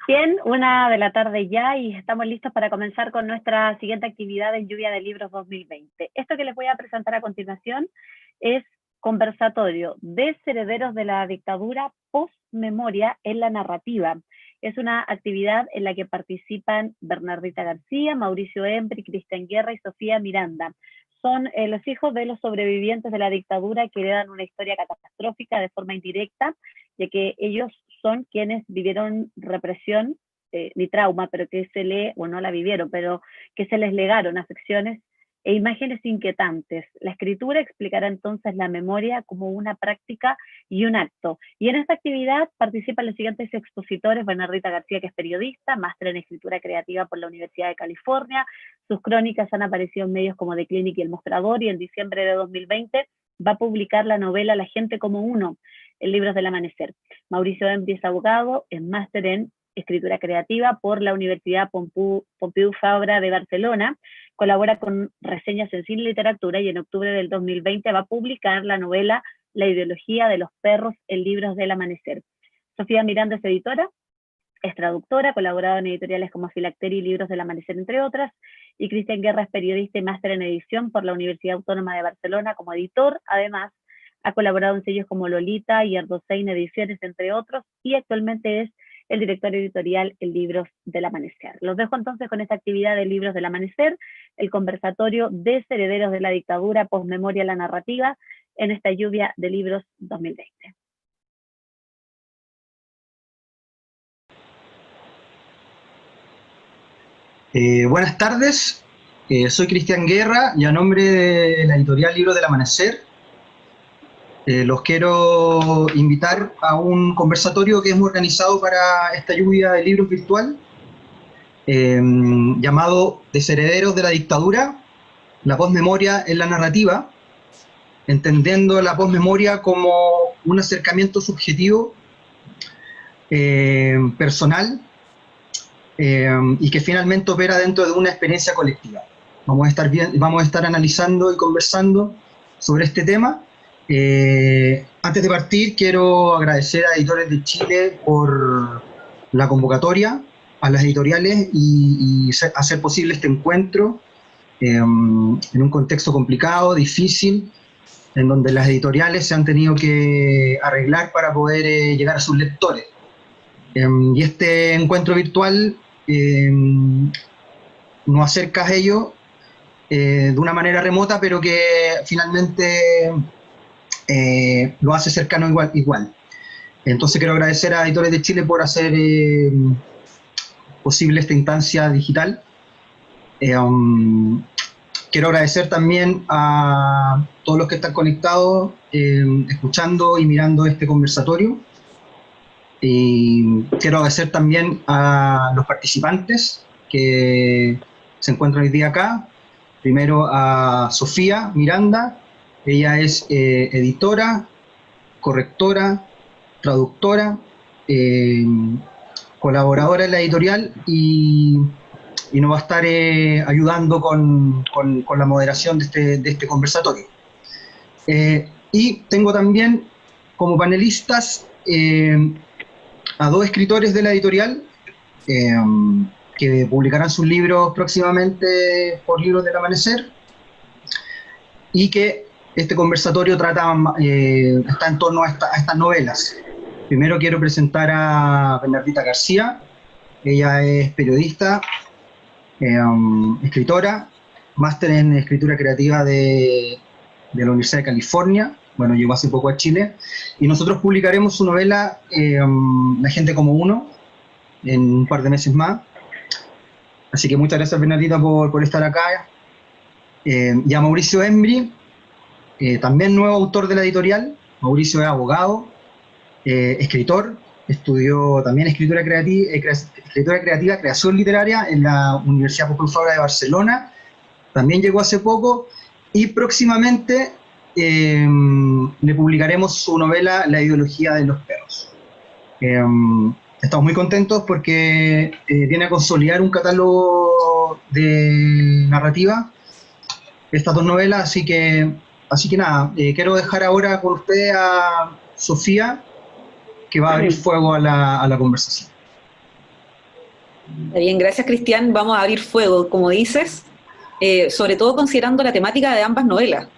Bien, 1 de la tarde ya y estamos listos para comenzar con nuestra siguiente actividad en Lluvia de Libros 2020. Esto que les voy a presentar a continuación es Conversatorio Desherederos de la Dictadura Post-Memoria en la Narrativa. Es una actividad en la que participan Bernardita García, Mauricio Embry, Cristian Guerra y Sofía Miranda. Son los hijos de los sobrevivientes de la dictadura que heredan una historia catastrófica de forma indirecta, ya que ellos son quienes vivieron represión, ni trauma, pero que se le, o no la vivieron, pero que se les legaron afecciones e imágenes inquietantes. La escritura explicará entonces la memoria como una práctica y un acto. Y en esta actividad participan los siguientes expositores: Bernardita García, que es periodista, máster en escritura creativa por la Universidad de California. Sus crónicas han aparecido en medios como The Clinic y El Mostrador, y en diciembre de 2020 va a publicar la novela La gente como uno, en Libros del Amanecer. Mauricio Embry es abogado, es máster en escritura creativa por la Universidad Pompeu Fabra de Barcelona, colabora con Reseñas en Cine y Literatura, y en octubre del 2020 va a publicar la novela La ideología de los perros en Libros del Amanecer. Sofía Miranda es editora, es traductora, colaborado en editoriales como Filacteria y Libros del Amanecer, entre otras, y Cristian Guerra es periodista y máster en edición por la Universidad Autónoma de Barcelona como editor. Además, ha colaborado en sellos como Lolita y Ardosein Ediciones, entre otros, y actualmente es el director editorial en Libros del Amanecer. Los dejo entonces con esta actividad de Libros del Amanecer, el conversatorio Desherederos de la Dictadura, Postmemoria la Narrativa, en esta Lluvia de Libros 2020. Buenas tardes, soy Cristian Guerra y a nombre de la editorial Libros del Amanecer los quiero invitar a un conversatorio que hemos organizado para esta lluvia de libros virtual llamado Desherederos de la Dictadura, la posmemoria en la narrativa, entendiendo la posmemoria como un acercamiento subjetivo, personal, y que finalmente opera dentro de una experiencia colectiva. Vamos a estar analizando y conversando sobre este tema. Antes de partir, quiero agradecer a Editores de Chile por la convocatoria, a las editoriales y hacer posible este encuentro en un contexto complicado, difícil, en donde las editoriales se han tenido que arreglar para poder llegar a sus lectores. Y este encuentro virtual nos acerca a ello de una manera remota, pero que finalmente lo hace cercano igual. Entonces quiero agradecer a Editores de Chile por hacer posible esta instancia digital. Quiero agradecer también a todos los que están conectados, escuchando y mirando este conversatorio. Y quiero agradecer también a los participantes que se encuentran hoy día acá. Primero a Sofía Miranda, ella es editora, correctora, traductora, colaboradora en la editorial y nos va a estar ayudando con la moderación de este conversatorio. Y tengo también como panelistas a dos escritores de la editorial que publicarán sus libros próximamente por Libros del Amanecer, y que este conversatorio está en torno a estas novelas. Primero quiero presentar a Bernardita García. Ella es periodista, escritora, máster en escritura creativa de la Universidad de California. Bueno, llegó hace poco a Chile. Y nosotros publicaremos su novela La gente como uno en un par de meses más. Así que muchas gracias, Bernardita, por estar acá. Y a Mauricio Embry, también nuevo autor de la editorial. Mauricio es abogado, escritor, estudió también escritura creativa, creación literaria en la Universidad Pompeu Fabra de Barcelona. También llegó hace poco y próximamente le publicaremos su novela La ideología de los perros. Estamos muy contentos porque viene a consolidar un catálogo de narrativa, estas dos novelas, así que nada, quiero dejar ahora con ustedes a Sofía, que va a abrir fuego a la conversación. Está bien, gracias Cristian. Vamos a abrir fuego, como dices, sobre todo considerando la temática de ambas novelas.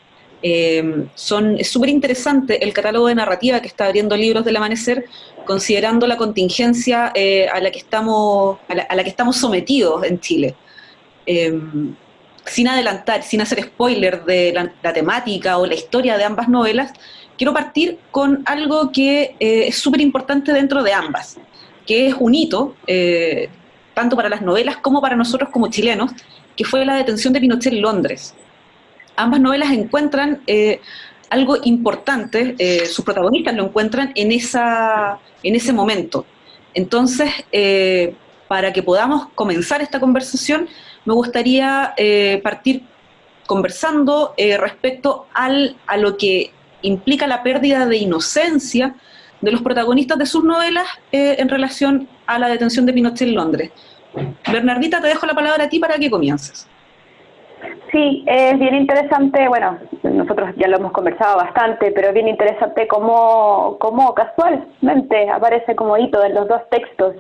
Es súper interesante el catálogo de narrativa que está abriendo Libros del Amanecer, considerando la contingencia a la que estamos sometidos en Chile. Sin adelantar, sin hacer spoiler de la temática o la historia de ambas novelas, quiero partir con algo que es súper importante dentro de ambas, que es un hito, tanto para las novelas como para nosotros como chilenos, que fue la detención de Pinochet en Londres. Ambas novelas encuentran algo importante, sus protagonistas lo encuentran en ese momento. Entonces, para que podamos comenzar esta conversación, me gustaría partir conversando respecto a lo que implica la pérdida de inocencia de los protagonistas de sus novelas en relación a la detención de Pinochet en Londres. Bernardita, te dejo la palabra a ti para que comiences. Sí, es bien interesante, bueno, nosotros ya lo hemos conversado bastante, pero es bien interesante cómo casualmente aparece como hito en los dos textos.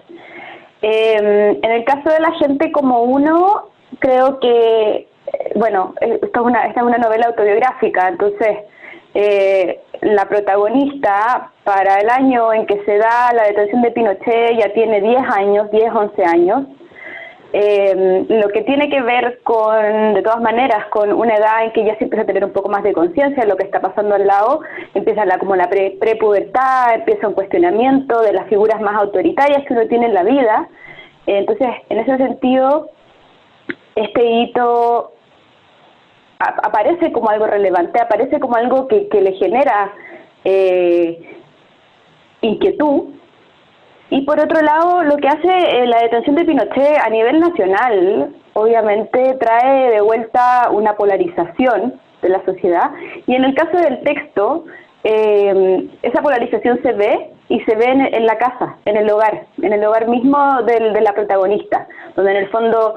En el caso de La gente como uno, creo que, bueno, esta es una novela autobiográfica, entonces la protagonista para el año en que se da la detención de Pinochet ya tiene 10 años, 10, 11 años. Lo que tiene que ver de todas maneras, con una edad en que ya se empieza a tener un poco más de conciencia de lo que está pasando al lado, empieza como la prepubertad, empieza un cuestionamiento de las figuras más autoritarias que uno tiene en la vida. Entonces, en ese sentido, este hito aparece como algo relevante, aparece como algo que le genera inquietud. Y por otro lado, lo que hace la detención de Pinochet a nivel nacional, obviamente trae de vuelta una polarización de la sociedad, y en el caso del texto, esa polarización se ve, y se ve en la casa, en el hogar mismo de la protagonista, donde en el fondo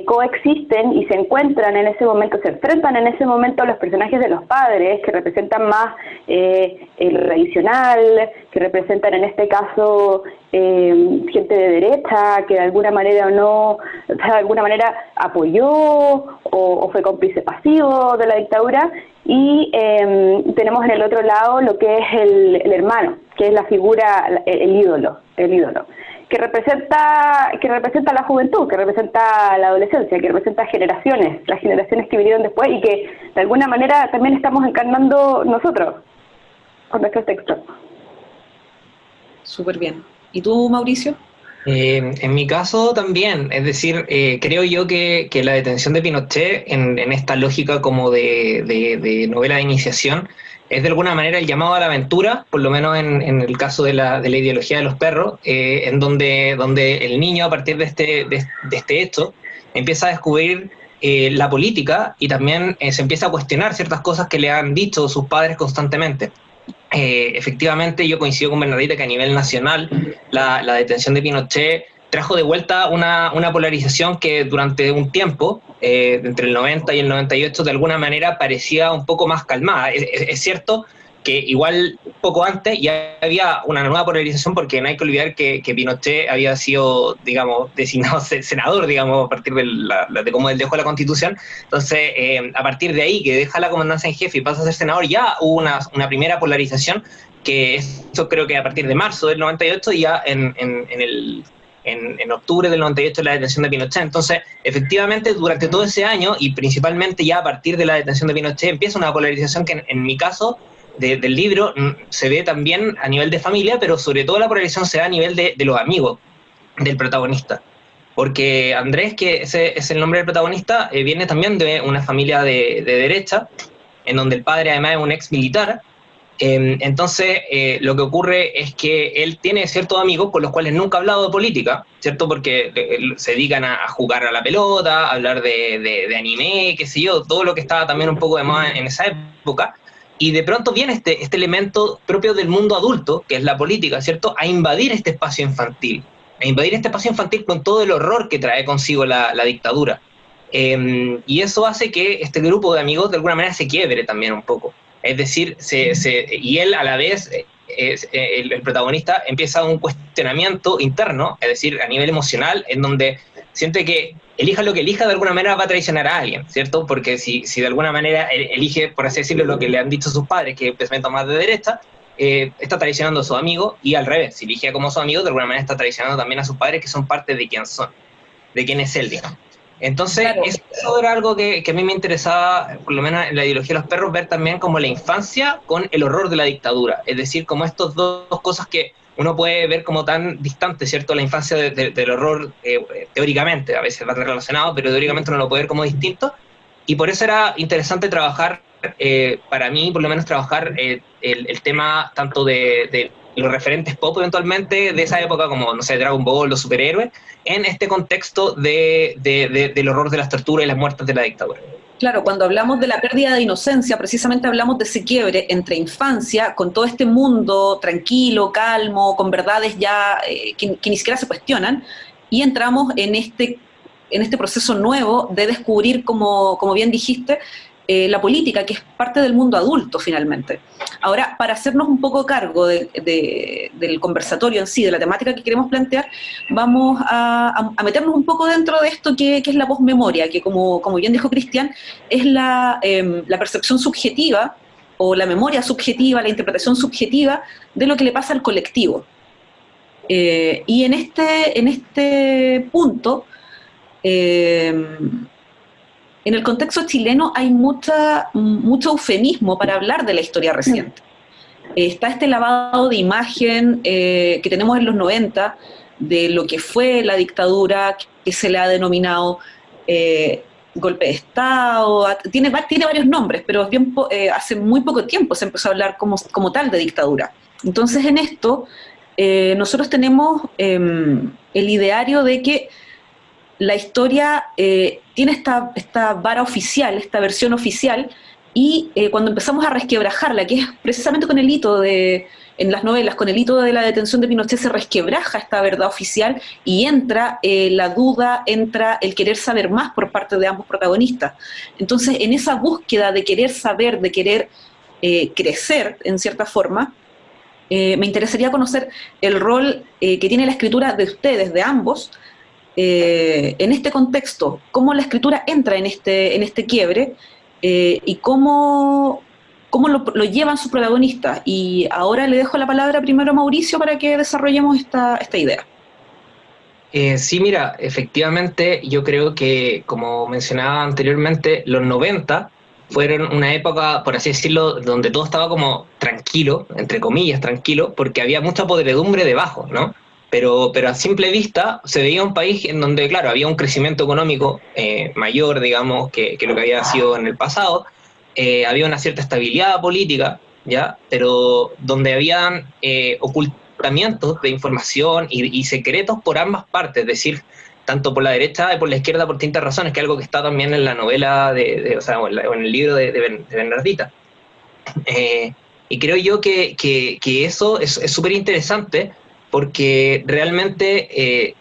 coexisten y se encuentran en ese momento, se enfrentan en ese momento los personajes de los padres, que representan más el tradicional, que representan en este caso gente de derecha, que de alguna manera apoyó o fue cómplice pasivo de la dictadura, y tenemos en el otro lado lo que es el hermano, que es la figura, el ídolo, que representa la juventud, que representa la adolescencia, que representa las generaciones que vinieron después, y que de alguna manera también estamos encarnando nosotros con nuestros textos. Súper bien. ¿Y tú, Mauricio? En mi caso también, es decir, creo yo que la detención de Pinochet en esta lógica como de novela de iniciación es de alguna manera el llamado a la aventura, por lo menos en el caso de la ideología de los perros, en donde el niño a partir de este hecho empieza a descubrir la política, y también se empieza a cuestionar ciertas cosas que le han dicho sus padres constantemente. Efectivamente, yo coincido con Bernardita que a nivel nacional la detención de Pinochet trajo de vuelta una polarización que durante un tiempo, entre el 90 y el 98, de alguna manera parecía un poco más calmada. Es cierto que igual poco antes ya había una nueva polarización, porque no hay que olvidar que Pinochet había sido, digamos, designado senador, digamos, a partir de cómo él dejó la Constitución. Entonces, a partir de ahí, que deja la comandancia en jefe y pasa a ser senador, ya hubo una primera polarización, que esto creo que a partir de marzo del 98, ya en octubre del 98, la detención de Pinochet. Entonces, efectivamente, durante todo ese año, y principalmente ya a partir de la detención de Pinochet, empieza una polarización que en mi caso del libro se ve también a nivel de familia, pero sobre todo la polarización se da a nivel de los amigos del protagonista. Porque Andrés, que ese es el nombre del protagonista, viene también de una familia de derecha, en donde el padre además es un ex militar. Entonces, lo que ocurre es que él tiene ciertos amigos con los cuales nunca ha hablado de política, ¿cierto? Porque se dedican a jugar a la pelota, a hablar de anime, qué sé yo, todo lo que estaba también un poco de moda en esa época. Y de pronto viene este elemento propio del mundo adulto, que es la política, ¿cierto?, a invadir este espacio infantil, con todo el horror que trae consigo la dictadura. Y eso hace que este grupo de amigos de alguna manera se quiebre también un poco. Es decir, y él a la vez el protagonista empieza un cuestionamiento interno, es decir, a nivel emocional, en donde siente que elija lo que elija, de alguna manera va a traicionar a alguien, ¿cierto? Porque si de alguna manera elige, por así decirlo, lo que le han dicho sus padres, que es pensamiento más de derecha, está traicionando a sus amigos, y al revés, si elige como sus amigos, de alguna manera está traicionando también a sus padres, que son parte de quién son, de quién es él, digamos. Entonces, Claro. eso era algo que a mí me interesaba, por lo menos en la ideología de los perros, ver también como la infancia con el horror de la dictadura, es decir, como estas dos cosas que uno puede ver como tan distantes, ¿cierto? La infancia del horror, teóricamente, a veces va relacionado, pero teóricamente uno lo puede ver como distinto, y por eso era interesante trabajar, para mí, por lo menos trabajar el tema tanto de los referentes pop eventualmente de esa época, como, no sé, Dragon Ball, los superhéroes, en este contexto del horror de las torturas y las muertes de la dictadura. Claro, cuando hablamos de la pérdida de inocencia, precisamente hablamos de ese quiebre entre infancia, con todo este mundo tranquilo, calmo, con verdades ya que ni siquiera se cuestionan, y entramos en este proceso nuevo de descubrir, como bien dijiste, la política, que es parte del mundo adulto finalmente. Ahora, para hacernos un poco cargo del conversatorio en sí, de la temática que queremos plantear, vamos a meternos un poco dentro de esto que es la posmemoria, que como bien dijo Cristian, es la percepción subjetiva o la memoria subjetiva, la interpretación subjetiva de lo que le pasa al colectivo. Y en este punto, en el contexto chileno hay mucho eufemismo para hablar de la historia reciente. Está este lavado de imagen que tenemos en los 90 de lo que fue la dictadura, que se le ha denominado golpe de Estado, tiene varios nombres, pero hace muy poco tiempo se empezó a hablar como tal de dictadura. Entonces en esto nosotros tenemos el ideario de que la historia tiene esta vara oficial, esta versión oficial, y cuando empezamos a resquebrajarla, que es precisamente con el hito en las novelas, con el hito de la detención de Pinochet, se resquebraja esta verdad oficial y entra la duda, entra el querer saber más por parte de ambos protagonistas. Entonces, en esa búsqueda de querer saber, de querer crecer, en cierta forma, me interesaría conocer el rol que tiene la escritura de ustedes, de ambos, en este contexto, cómo la escritura entra en este quiebre y cómo lo llevan sus protagonistas. Y ahora le dejo la palabra primero a Mauricio para que desarrollemos esta idea. Sí, mira, efectivamente yo creo que, como mencionaba anteriormente, los 90 fueron una época, por así decirlo, donde todo estaba como tranquilo, entre comillas tranquilo, porque había mucha podredumbre debajo, ¿no? Pero a simple vista se veía un país en donde, claro, había un crecimiento económico mayor, digamos, que lo que había sido en el pasado, había una cierta estabilidad política, ¿ya? Pero donde habían ocultamientos de información y secretos por ambas partes, es decir, tanto por la derecha y por la izquierda por distintas razones, que es algo que está también en la novela, o sea, o en el libro de Bernardita. Y creo yo que eso es súper interesante, porque realmente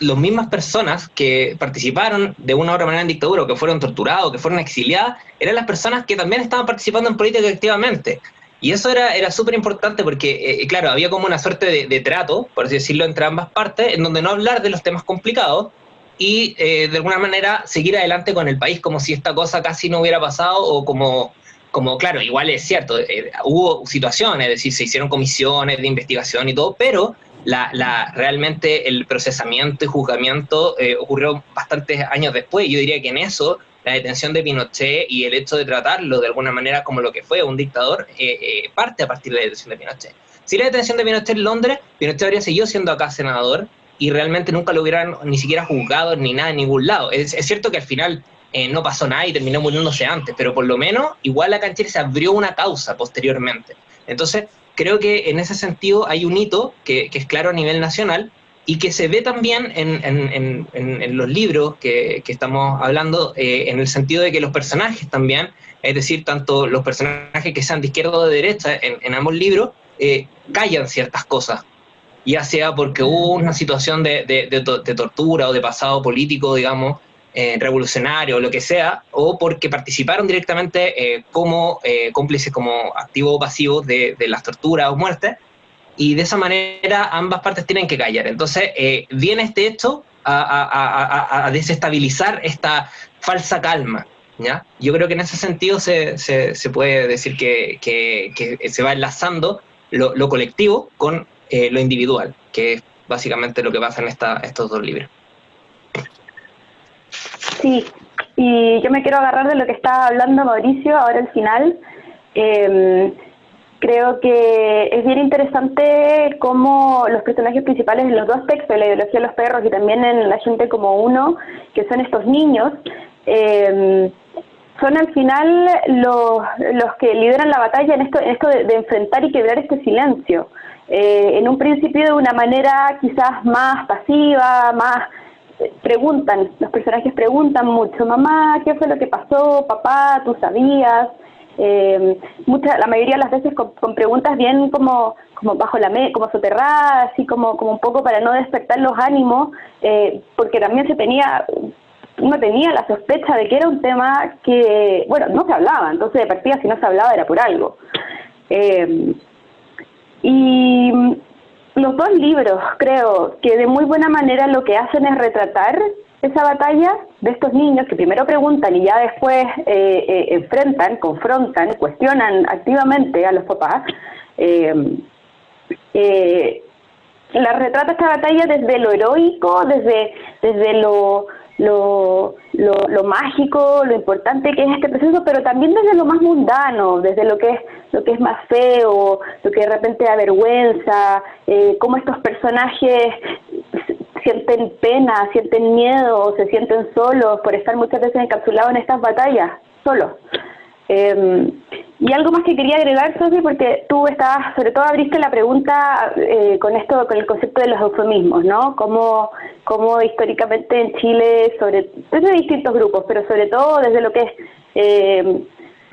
las mismas personas que participaron de una u otra manera en dictadura, o que fueron torturadas, o que fueron exiliadas, eran las personas que también estaban participando en política activamente. Y eso era súper importante porque, claro, había como una suerte de trato, por así decirlo, entre ambas partes, en donde no hablar de los temas complicados y de alguna manera seguir adelante con el país como si esta cosa casi no hubiera pasado, o como claro, igual es cierto, hubo situaciones, es decir, se hicieron comisiones de investigación y todo, pero realmente el procesamiento y juzgamiento ocurrió bastantes años después. Yo diría que en eso la detención de Pinochet y el hecho de tratarlo de alguna manera como lo que fue un dictador parte a partir de la detención de Pinochet. Si la detención de Pinochet en Londres, Pinochet habría seguido siendo acá senador y realmente nunca lo hubieran ni siquiera juzgado ni nada en ningún lado. Es cierto que al final no pasó nada y terminó muriéndose antes, pero por lo menos igual acá en Chile se abrió una causa posteriormente. Entonces creo que en ese sentido hay un hito que es claro a nivel nacional y que se ve también en los libros que estamos hablando, en el sentido de que los personajes también, es decir, tanto los personajes que sean de izquierda o de derecha en ambos libros, callan ciertas cosas, ya sea porque hubo una situación de tortura o de pasado político, digamos, revolucionario o lo que sea, o porque participaron directamente como cómplices, como activos o pasivos de las torturas o muertes, y de esa manera ambas partes tienen que callar. Entonces viene este hecho a desestabilizar esta falsa calma, ¿ya? Yo creo que en ese sentido se puede decir que se va enlazando lo colectivo con lo individual, que es básicamente lo que pasa en estos dos libros. Sí, y yo me quiero agarrar de lo que estaba hablando Mauricio ahora al final. Creo que es bien interesante cómo los personajes principales en los dos textos, La ideología de los perros y también en La gente como uno, que son estos niños, son al final los que lideran la batalla en esto de enfrentar y quebrar este silencio. En un principio de una manera quizás más pasiva, más preguntan, los personajes preguntan mucho, mamá, ¿qué fue lo que pasó? Papá, ¿tú sabías? La mayoría de las veces con preguntas bien como bajo como soterradas, así como un poco para no despertar los ánimos, porque también uno tenía la sospecha de que era un tema que, bueno, no se hablaba, entonces de partida si no se hablaba era por algo. Y los dos libros creo que de muy buena manera lo que hacen es retratar esa batalla de estos niños que primero preguntan y ya después enfrentan, confrontan, cuestionan activamente a los papás. La retrata esta batalla desde lo heroico, desde lo mágico, lo importante que es este proceso, pero también desde lo más mundano, desde lo que es más feo, lo que de repente da vergüenza, cómo estos personajes sienten pena, sienten miedo, se sienten solos por estar muchas veces encapsulados en estas batallas, solos. Y algo más que quería agregar, Sofi, porque tú sobre todo abriste la pregunta con el concepto de los eufemismos, ¿no? Cómo históricamente en Chile, desde distintos grupos, pero sobre todo desde lo que es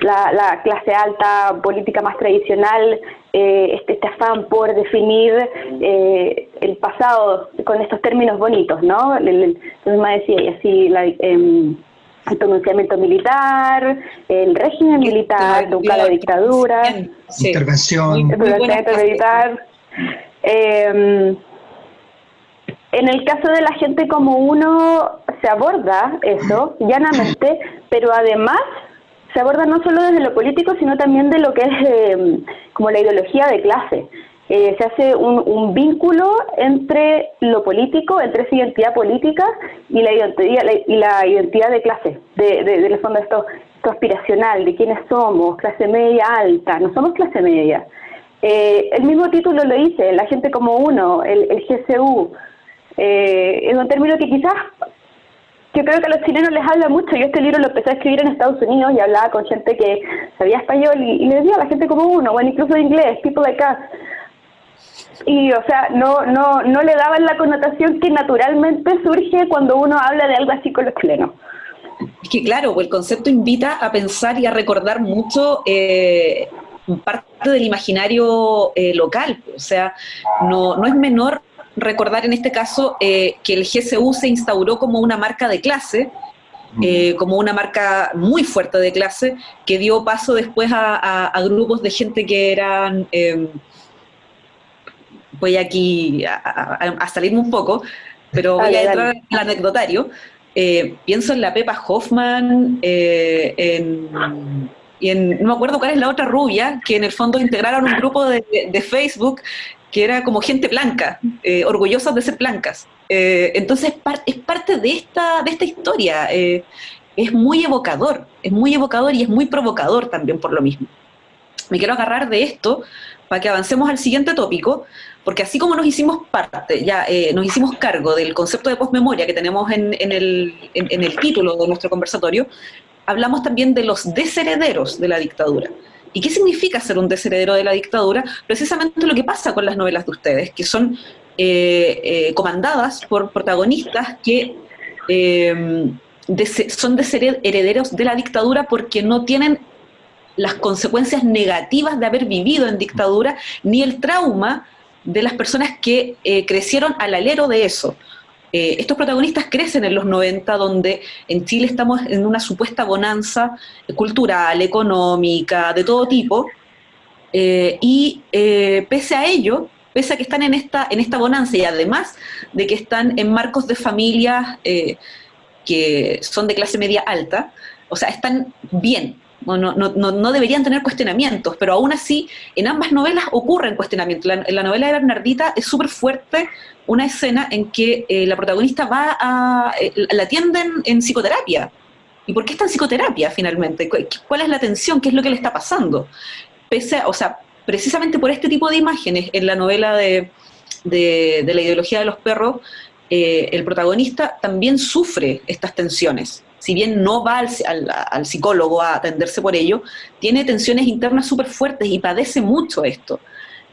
la clase alta, política más tradicional, este afán por definir el pasado con estos términos bonitos, ¿no? Entonces me decía, y así el pronunciamiento militar, el régimen militar, nunca la dictadura, intervención, el pronunciamiento militar. En el caso de La gente como uno se aborda eso llanamente, pero además se aborda no solo desde lo político, sino también de lo que es como la ideología de clase. Se hace un vínculo entre lo político, entre esa identidad política y la identidad de clase, del fondo esto aspiracional, de quiénes somos, clase media alta, no somos clase media. El mismo título lo dice, La gente como uno, el GCU, es un término que quizás yo creo que a los chilenos les habla mucho. Yo este libro lo empecé a escribir en Estados Unidos y hablaba con gente que sabía español y le decía a la gente como uno, bueno, incluso de inglés, people like us. Y, o sea, no le daban la connotación que naturalmente surge cuando uno habla de algo así con los chilenos. Es que claro, pues el concepto invita a pensar y a recordar mucho parte del imaginario local. O sea, no es menor recordar en este caso que el GCU se instauró como una marca de clase, como una marca muy fuerte de clase, que dio paso después a grupos de gente que eran... voy aquí a salirme un poco, pero voy a entrar en el anecdotario. Pienso en la Pepa Hoffman, no me acuerdo cuál es la otra rubia, que en el fondo integraron un grupo de Facebook que era como gente blanca, orgullosas de ser blancas. Entonces es parte de esta historia. Es muy evocador y es muy provocador también por lo mismo. Me quiero agarrar de esto para que avancemos al siguiente tópico, porque así como nos hicimos nos hicimos cargo del concepto de posmemoria que tenemos en el título de nuestro conversatorio, hablamos también de los desherederos de la dictadura. ¿Y qué significa ser un desheredero de la dictadura? Precisamente lo que pasa con las novelas de ustedes, que son comandadas por protagonistas que son herederos de la dictadura porque no tienen las consecuencias negativas de haber vivido en dictadura, ni el trauma de las personas que crecieron al alero de eso. Estos protagonistas crecen en los 90, donde en Chile estamos en una supuesta bonanza cultural, económica, de todo tipo, pese a ello, pese a que están en esta bonanza y además de que están en marcos de familias que son de clase media alta, o sea, están bien, no deberían tener cuestionamientos, pero aún así en ambas novelas ocurren cuestionamientos. En la novela de Bernardita es súper fuerte una escena en que la protagonista la atienden en psicoterapia. ¿Y por qué está en psicoterapia finalmente? ¿Cuál es la tensión? ¿Qué es lo que le está pasando? O sea, precisamente por este tipo de imágenes en la novela de la ideología de los perros, el protagonista también sufre estas tensiones. Si bien no va al psicólogo a atenderse por ello, tiene tensiones internas súper fuertes y padece mucho esto.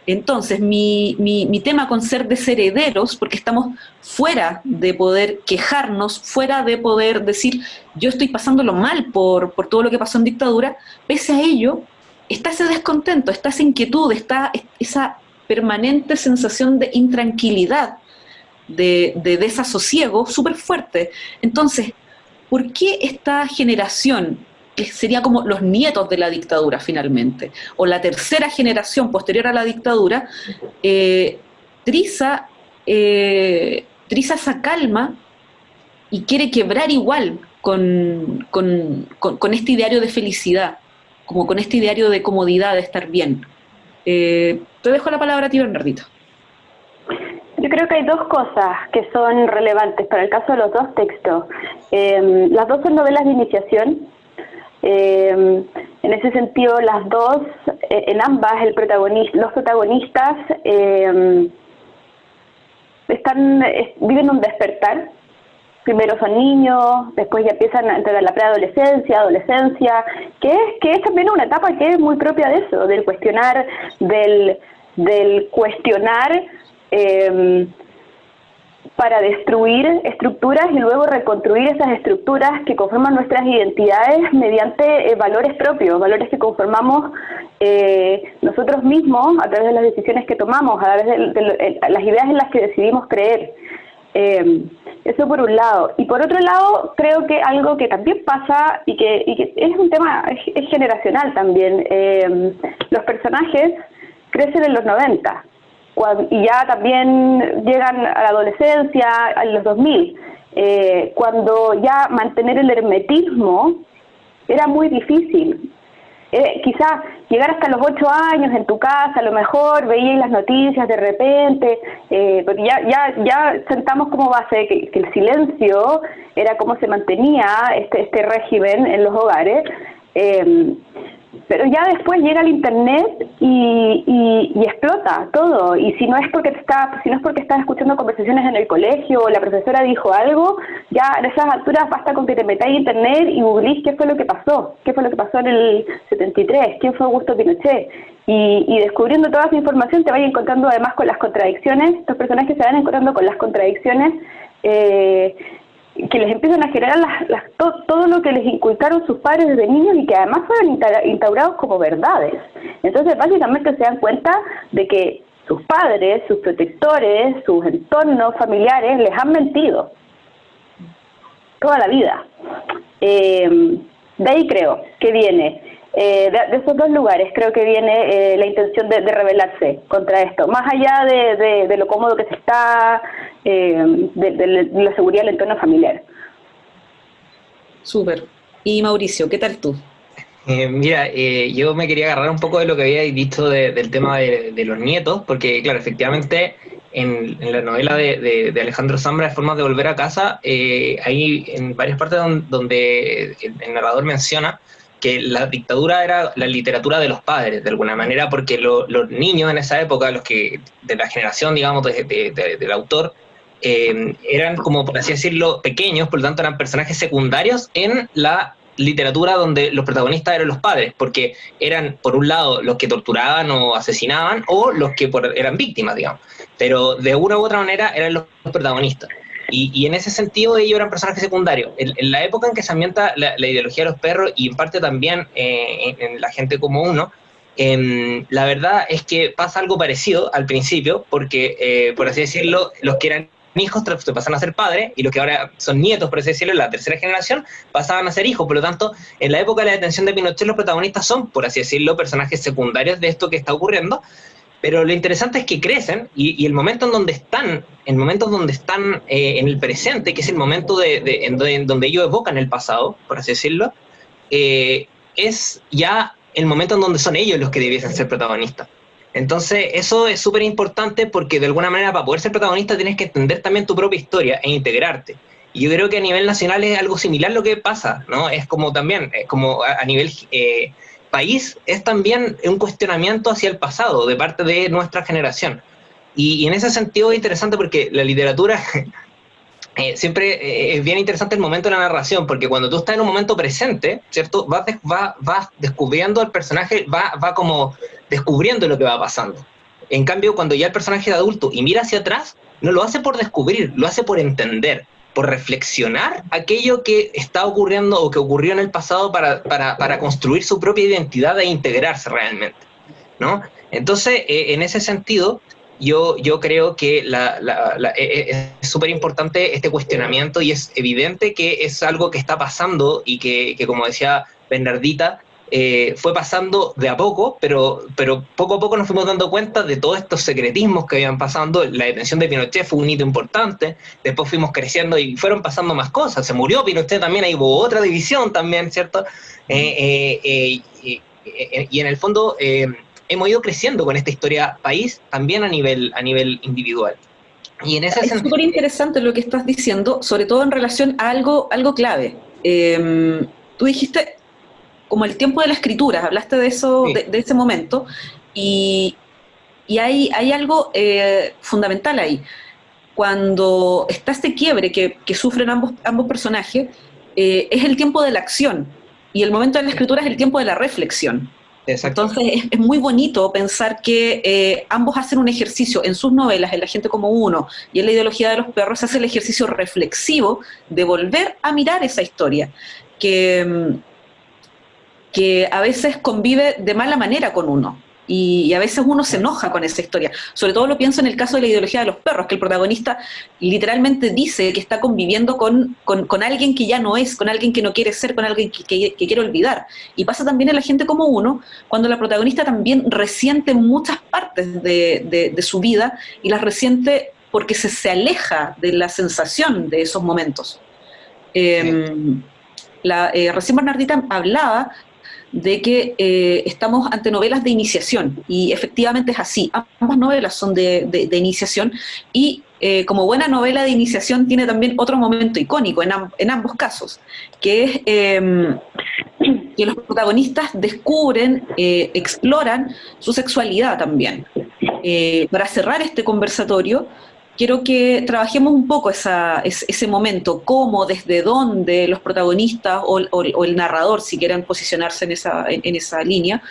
Entonces, mi tema con ser desherederos, porque estamos fuera de poder quejarnos, fuera de poder decir, yo estoy pasándolo mal por todo lo que pasó en dictadura, pese a ello, está ese descontento, está esa inquietud, está esa permanente sensación de intranquilidad, de desasosiego súper fuerte. Entonces, ¿por qué esta generación, que sería como los nietos de la dictadura finalmente, o la tercera generación posterior a la dictadura, triza esa calma y quiere quebrar igual con este ideario de felicidad, como con este ideario de comodidad, de estar bien? Te dejo la palabra a ti, Bernardita. Yo creo que hay dos cosas que son relevantes para el caso de los dos textos. Las dos son novelas de iniciación. En ese sentido, las dos, en ambas, los protagonistas viven un despertar. Primero son niños, después ya empiezan a entrar a la preadolescencia, adolescencia, que es también una etapa que es muy propia de eso, del cuestionar, del cuestionar para destruir estructuras y luego reconstruir esas estructuras que conforman nuestras identidades mediante valores propios, valores que conformamos nosotros mismos a través de las decisiones que tomamos, a través de las ideas en las que decidimos creer. Eso por un lado. Y por otro lado, creo que algo que también pasa y que es un tema, es generacional también. Los personajes crecen en los 90 y ya también llegan a la adolescencia, a los 2000, cuando ya mantener el hermetismo era muy difícil. Quizás llegar hasta los 8 años en tu casa, a lo mejor veíais las noticias de repente, porque ya sentamos como base que el silencio era como se mantenía este régimen en los hogares, pero ya después llega el internet y explota todo. Y si no es porque estás escuchando conversaciones en el colegio o la profesora dijo algo, ya a esas alturas basta con que te metáis en internet y googleéis qué fue lo que pasó en el 73, quién fue Augusto Pinochet. Y descubriendo toda esa información te vas encontrando además con las contradicciones. Estos personajes se van encontrando con las contradicciones que les empiezan a generar todo lo que les inculcaron sus padres desde niños y que además fueron instaurados como verdades. Entonces básicamente se dan cuenta de que sus padres, sus protectores, sus entornos familiares les han mentido toda la vida. De ahí creo que viene, de esos dos lugares creo que viene la intención de rebelarse contra esto, más allá de lo cómodo que se está, de la seguridad del entorno familiar. Súper. Y Mauricio, ¿qué tal tú? Mira, yo me quería agarrar un poco de lo que habíais dicho del tema de los nietos, porque claro, efectivamente en la novela de Alejandro Zambra, Formas de volver a casa, hay en varias partes donde el narrador menciona que la dictadura era la literatura de los padres, de alguna manera, porque los niños en esa época, los que de la generación, digamos, del autor, eran como, por así decirlo, pequeños, por lo tanto eran personajes secundarios en la literatura donde los protagonistas eran los padres, porque eran, por un lado, los que torturaban o asesinaban, o los que eran víctimas, digamos, pero de una u otra manera eran los protagonistas. Y en ese sentido ellos eran personajes secundarios. En la época en que se ambienta la ideología de los perros, y en parte también en La gente como uno, la verdad es que pasa algo parecido al principio, porque, por así decirlo, los que eran hijos se pasan a ser padres, y los que ahora son nietos, por así decirlo, la tercera generación, pasaban a ser hijos. Por lo tanto, en la época de la detención de Pinochet, los protagonistas son, por así decirlo, personajes secundarios de esto que está ocurriendo, pero lo interesante es que crecen, y el momento en donde están, en el presente, que es el momento en donde ellos evocan el pasado, por así decirlo, es ya el momento en donde son ellos los que debiesen ser protagonistas. Entonces, eso es súper importante porque de alguna manera para poder ser protagonista tienes que entender también tu propia historia e integrarte. Y yo creo que a nivel nacional es algo similar lo que pasa, ¿no? Es como también, es como a nivel país, es también un cuestionamiento hacia el pasado de parte de nuestra generación. Y en ese sentido es interesante porque la literatura... siempre es bien interesante el momento de la narración, porque cuando tú estás en un momento presente, ¿cierto? Vas descubriendo al personaje, va como descubriendo lo que va pasando. En cambio, cuando ya el personaje es adulto y mira hacia atrás, no lo hace por descubrir, lo hace por entender, por reflexionar aquello que está ocurriendo o que ocurrió en el pasado para construir su propia identidad e integrarse realmente, ¿no? Entonces, en ese sentido... Yo creo que es súper importante este cuestionamiento y es evidente que es algo que está pasando y que como decía Bernardita, fue pasando de a poco, pero poco a poco nos fuimos dando cuenta de todos estos secretismos que habían pasando. La detención de Pinochet fue un hito importante, después fuimos creciendo y fueron pasando más cosas. Se murió Pinochet también, ahí hubo otra división también, ¿cierto? Y en el fondo... hemos ido creciendo con esta historia país también a nivel individual. Y en ese es súper interesante lo que estás diciendo, sobre todo en relación a algo clave. Tú dijiste como el tiempo de la escritura, hablaste de eso, sí, de ese momento, y hay algo fundamental ahí. Cuando está este quiebre que sufren ambos personajes, es el tiempo de la acción, y el momento de la escritura es el tiempo de la reflexión. Exacto. Entonces es muy bonito pensar que ambos hacen un ejercicio en sus novelas, en La gente como uno y en La ideología de los perros, se hace el ejercicio reflexivo de volver a mirar esa historia, que a veces convive de mala manera con uno. Y a veces uno se enoja con esa historia. Sobre todo lo pienso en el caso de La ideología de los perros, que el protagonista literalmente dice que está conviviendo con alguien que ya no es, con alguien que no quiere ser, con alguien que quiere olvidar. Y pasa también en La gente como uno, cuando la protagonista también resiente muchas partes de su vida, y las resiente porque se aleja de la sensación de esos momentos. Recién Bernardita hablaba de que estamos ante novelas de iniciación, y efectivamente es así. Ambas novelas son de iniciación, y como buena novela de iniciación tiene también otro momento icónico en ambos casos, que es que los protagonistas descubren, exploran su sexualidad también. Para cerrar este conversatorio, quiero que trabajemos un poco ese momento, cómo, desde dónde los protagonistas o el narrador, si quieren posicionarse en esa línea,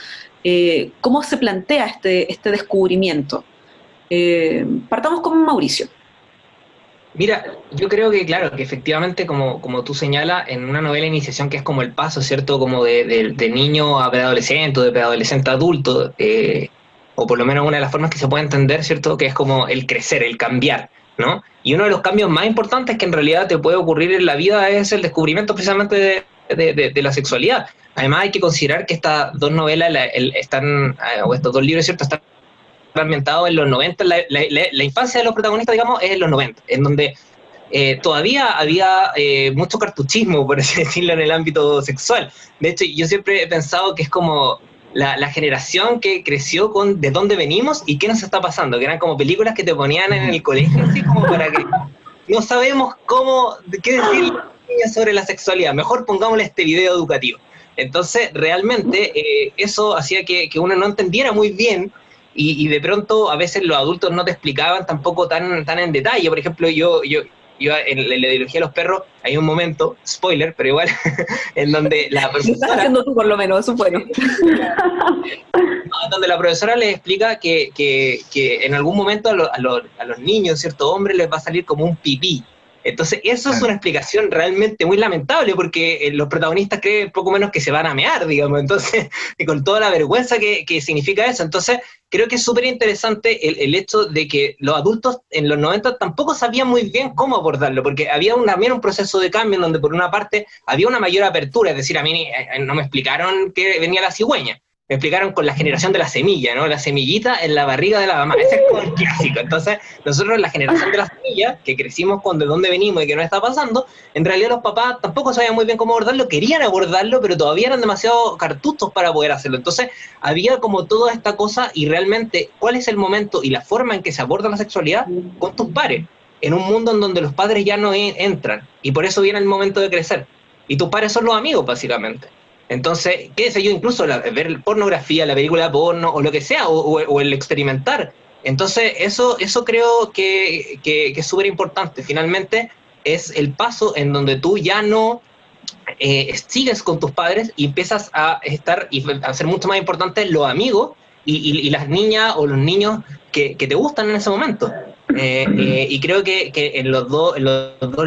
cómo se plantea este descubrimiento. Partamos con Mauricio. Mira, yo creo que, claro, que efectivamente, como tú señalas, en una novela de iniciación que es como el paso, ¿cierto?, como de niño a preadolescente o de preadolescente a adulto, o por lo menos una de las formas que se puede entender, ¿cierto?, que es como el crecer, el cambiar, ¿no? Y uno de los cambios más importantes que en realidad te puede ocurrir en la vida es el descubrimiento precisamente de la sexualidad. Además hay que considerar que estas dos novelas o estos dos libros, ¿cierto?, están ambientados en los 90, la infancia de los protagonistas, digamos, es en los 90, en donde todavía había mucho cartuchismo, por así decirlo, en el ámbito sexual. De hecho, yo siempre he pensado que es como la generación que creció con de dónde venimos y qué nos está pasando, que eran como películas que te ponían en el colegio, así como para que no sabemos qué decir sobre la sexualidad, mejor pongámosle este video educativo. Entonces, realmente, eso hacía que uno no entendiera muy bien, y de pronto a veces los adultos no te explicaban tampoco tan en detalle. Por ejemplo, yo en la ideología de los perros hay un momento, spoiler, pero igual, en donde la profesora... Lo estás haciendo tú por lo menos, eso es bueno. Donde la profesora les explica que en algún momento a los niños, cierto hombre, les va a salir como un pipí Entonces, eso es una explicación realmente muy lamentable, porque los protagonistas creen poco menos que se van a mear, digamos, entonces, y con toda la vergüenza que significa eso. Entonces, creo que es súper interesante el hecho de que los adultos en los 90 tampoco sabían muy bien cómo abordarlo, porque había también un proceso de cambio en donde, por una parte, había una mayor apertura, es decir, a mí no me explicaron que venía la cigüeña. Me explicaron con la generación de la semilla, ¿no? La semillita en la barriga de la mamá. Ese es como el clásico. Entonces, nosotros, la generación de la semilla, que crecimos con de dónde venimos y que nos está pasando, en realidad los papás tampoco sabían muy bien cómo abordarlo, querían abordarlo, pero todavía eran demasiado cartuchos para poder hacerlo. Entonces, había como toda esta cosa, y realmente, ¿cuál es el momento y la forma en que se aborda la sexualidad? Con tus pares, en un mundo en donde los padres ya no entran, y por eso viene el momento de crecer. Y tus pares son los amigos, básicamente. Entonces, qué sé yo, incluso ver pornografía, la película porno, o lo que sea, o el experimentar. Entonces, eso creo que es súper importante. Finalmente, es el paso en donde tú ya no sigues con tus padres y empiezas a estar y a ser mucho más importante los amigos y las niñas o los niños que te gustan en ese momento. Y creo que en los dos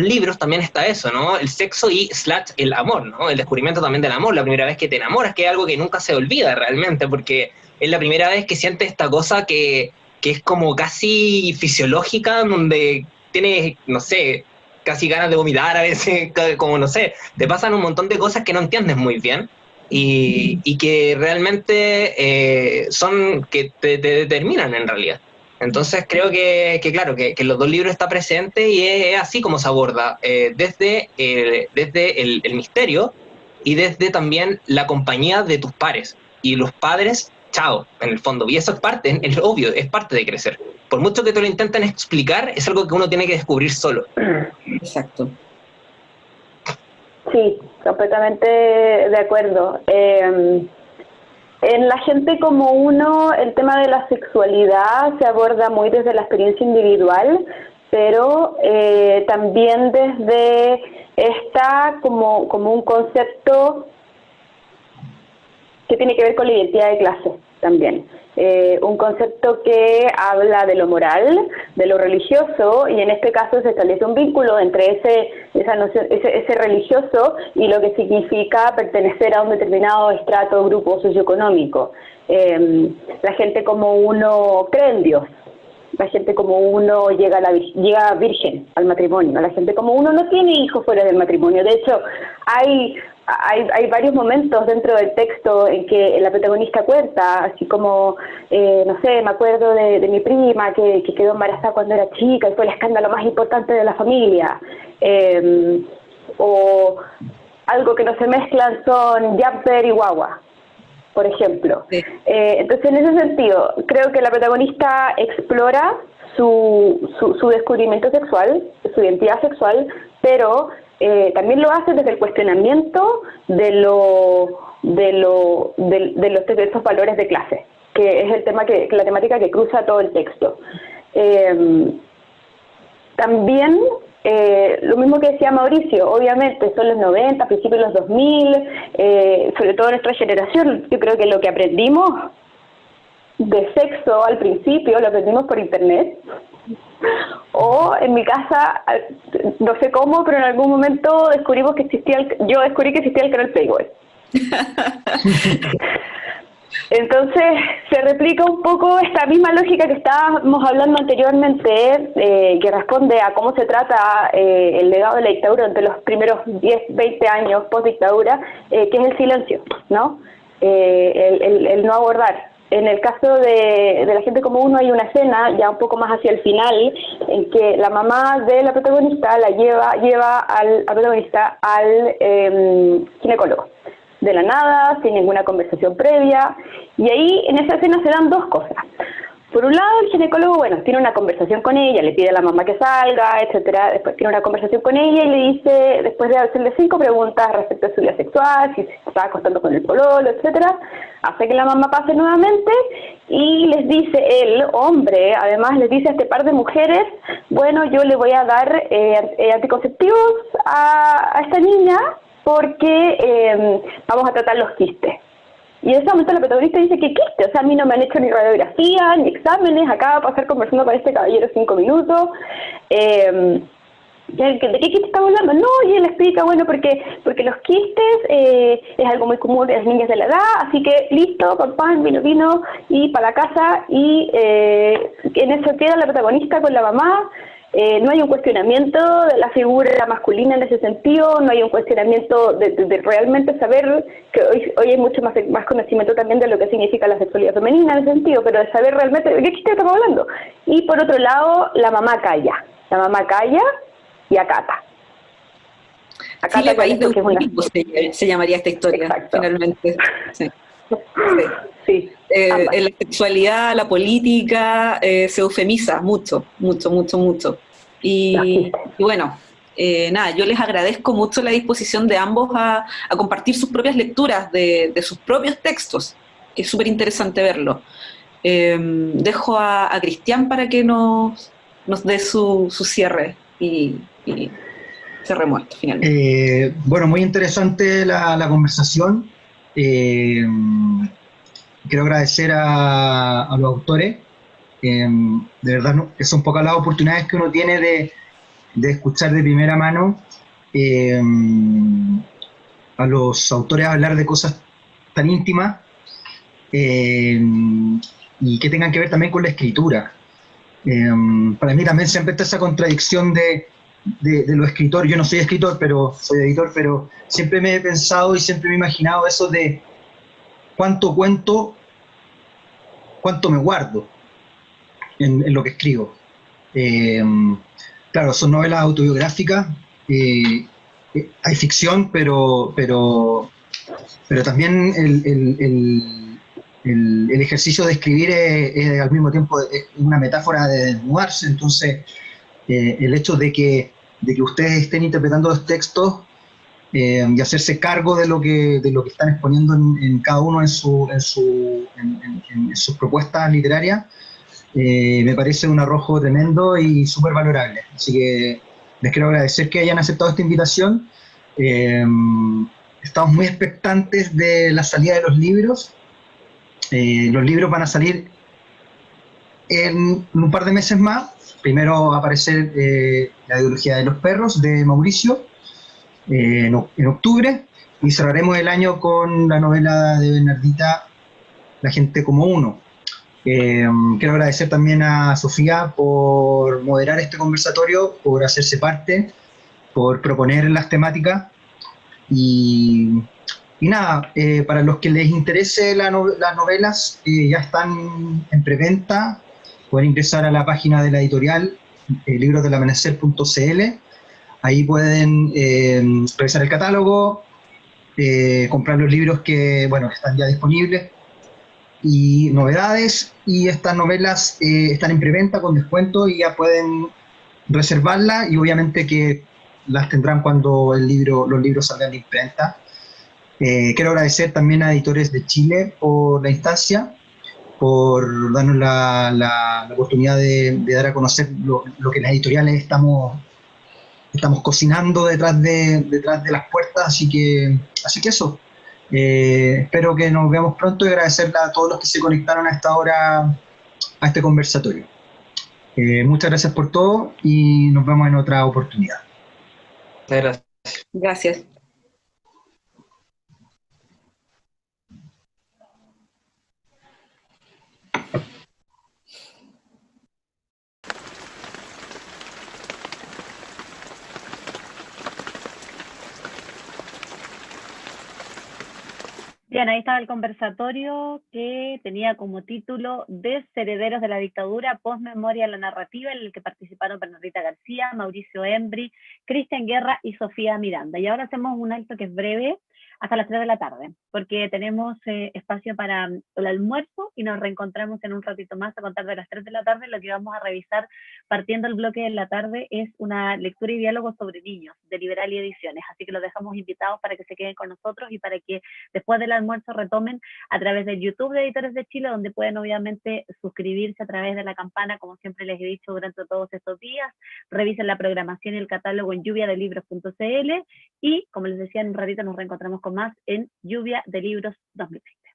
libros también está eso, ¿no? El sexo y / el amor, ¿no? El descubrimiento también del amor, la primera vez que te enamoras, que es algo que nunca se olvida realmente, porque es la primera vez que sientes esta cosa que es como casi fisiológica, donde tienes, no sé, casi ganas de vomitar a veces, como no sé, te pasan un montón de cosas que no entiendes muy bien. Y que realmente son que te determinan en realidad. Entonces creo que claro, que los dos libros está presente y es así como se aborda, desde el misterio y desde también la compañía de tus pares. Y los padres, chao, en el fondo. Y eso es parte, es obvio, es parte de crecer. Por mucho que te lo intenten explicar, es algo que uno tiene que descubrir solo. Exacto. Sí, completamente de acuerdo. En La gente como uno, el tema de la sexualidad se aborda muy desde la experiencia individual, pero también desde como un concepto que tiene que ver con la identidad de clase también. Un concepto que habla de lo moral, de lo religioso, y en este caso se establece un vínculo entre ese religioso y lo que significa pertenecer a un determinado estrato, grupo socioeconómico. La gente como uno cree en Dios, la gente como uno llega virgen al matrimonio, la gente como uno no tiene hijos fuera del matrimonio. De hecho, hay varios momentos dentro del texto en que la protagonista cuenta, así como, no sé, me acuerdo de mi prima que quedó embarazada cuando era chica y fue el escándalo más importante de la familia, o algo que no se mezclan son jumper y guagua, por ejemplo. Sí. Entonces, en ese sentido, creo que la protagonista explora su descubrimiento sexual, su identidad sexual, pero también lo hace desde el cuestionamiento de esos valores de clase, que es la temática que cruza todo el texto. También, lo mismo que decía Mauricio, obviamente son los 90, principios de los 2000, sobre todo nuestra generación. Yo creo que lo que aprendimos de sexo al principio lo aprendimos por internet, o en mi casa, no sé cómo, pero en algún momento yo descubrí que existía el canal Playboy. Entonces se replica un poco esta misma lógica que estábamos hablando anteriormente, que responde a cómo se trata el legado de la dictadura entre los primeros 10, 20 años post dictadura, que es el silencio, ¿no? El no abordar. En el caso de La gente como uno hay una escena ya un poco más hacia el final en que la mamá de la protagonista la lleva al protagonista al ginecólogo, de la nada, sin ninguna conversación previa, y ahí en esa escena se dan dos cosas. Por un lado, el ginecólogo, tiene una conversación con ella, le pide a la mamá que salga, etcétera. Después tiene una conversación con ella y le dice, después de hacerle 5 preguntas respecto a su vida sexual, si se está acostando con el pololo, etcétera, hace que la mamá pase nuevamente y les dice, el hombre, además les dice a este par de mujeres, yo le voy a dar anticonceptivos a esta niña porque vamos a tratar los quistes. Y en ese momento la protagonista dice que quiste, o sea, a mí no me han hecho ni radiografía, ni exámenes, acaba de pasar conversando con este caballero 5 minutos. ¿De qué quiste estamos hablando? No, y él explica, bueno, porque los quistes es algo muy común en las niñas de la edad, así que listo, pan, vino, y para la casa, y en eso queda la protagonista con la mamá. No hay un cuestionamiento de la figura masculina en ese sentido, no hay un cuestionamiento de realmente saber, que hoy hay mucho más conocimiento también de lo que significa la sexualidad femenina en ese sentido, pero de saber realmente de qué chiste estamos hablando. Y por otro lado, la mamá calla y acata. Chile, país de Eutipo se llamaría esta historia. Exacto. Finalmente. Sí. Sí. En la sexualidad, la política, se eufemiza mucho. Y bueno, nada, yo les agradezco mucho la disposición de ambos a compartir sus propias lecturas de sus propios textos. Es súper interesante verlo. Dejo a Cristian para que nos dé su cierre y se remuerto finalmente. Bueno, muy interesante la conversación. Quiero agradecer a los autores. De verdad, son pocas las oportunidades que uno tiene de escuchar de primera mano a los autores hablar de cosas tan íntimas y que tengan que ver también con la escritura. Para mí también siempre está esa contradicción de los escritores. Yo no soy escritor, pero soy editor, pero siempre me he pensado y siempre me he imaginado eso de cuánto cuento, cuánto me guardo en lo que escribo. Claro, son novelas autobiográficas, hay ficción, pero también el ejercicio de escribir es al mismo tiempo una metáfora de desnudarse. Entonces, el hecho de que ustedes estén interpretando los textos y hacerse cargo de lo que están exponiendo en cada uno en sus propuestas literarias, me parece un arrojo tremendo y súper valorable. Así que les quiero agradecer que hayan aceptado esta invitación. Estamos muy expectantes de la salida de los libros. Los libros van a salir en un par de meses más. Primero va a aparecer La ideología de los perros, de Mauricio, en octubre, y cerraremos el año con la novela de Bernardita, La gente como uno. Quiero agradecer también a Sofía por moderar este conversatorio, por hacerse parte, por proponer las temáticas y nada, para los que les interese las novelas, ya están en preventa. Pueden ingresar a la página de la editorial, librosdelamanecer.cl. Ahí pueden revisar el catálogo, comprar los libros que, bueno, están ya disponibles y novedades. Y estas novelas están en preventa con descuento y ya pueden reservarlas, y obviamente que las tendrán cuando los libros salgan de imprenta. Quiero agradecer también a Editores de Chile por la instancia, por darnos la oportunidad de dar a conocer lo que las editoriales estamos cocinando detrás de las puertas. Así que eso. Espero que nos veamos pronto y agradecerle a todos los que se conectaron a esta hora a este conversatorio. Muchas gracias por todo y nos vemos en otra oportunidad. Gracias. Gracias. Bien, ahí estaba el conversatorio que tenía como título Desherederos de la dictadura, postmemoria a la narrativa, en el que participaron Bernardita García, Mauricio Embry, Cristian Guerra y Sofía Miranda. Y ahora hacemos un alto que es breve, hasta las 3 de la tarde, porque tenemos espacio para el almuerzo y nos reencontramos en un ratito más a contar de las 3 de la tarde. Lo que vamos a revisar partiendo el bloque de la tarde es una lectura y diálogo sobre niños de Liberal y Ediciones, así que los dejamos invitados para que se queden con nosotros y para que después del almuerzo retomen a través del YouTube de Editores de Chile, donde pueden obviamente suscribirse a través de la campana, como siempre les he dicho durante todos estos días. Revisen la programación y el catálogo en lluviadelibros.cl y, como les decía, en un ratito nos reencontramos con más en Lluvia de Libros 2020.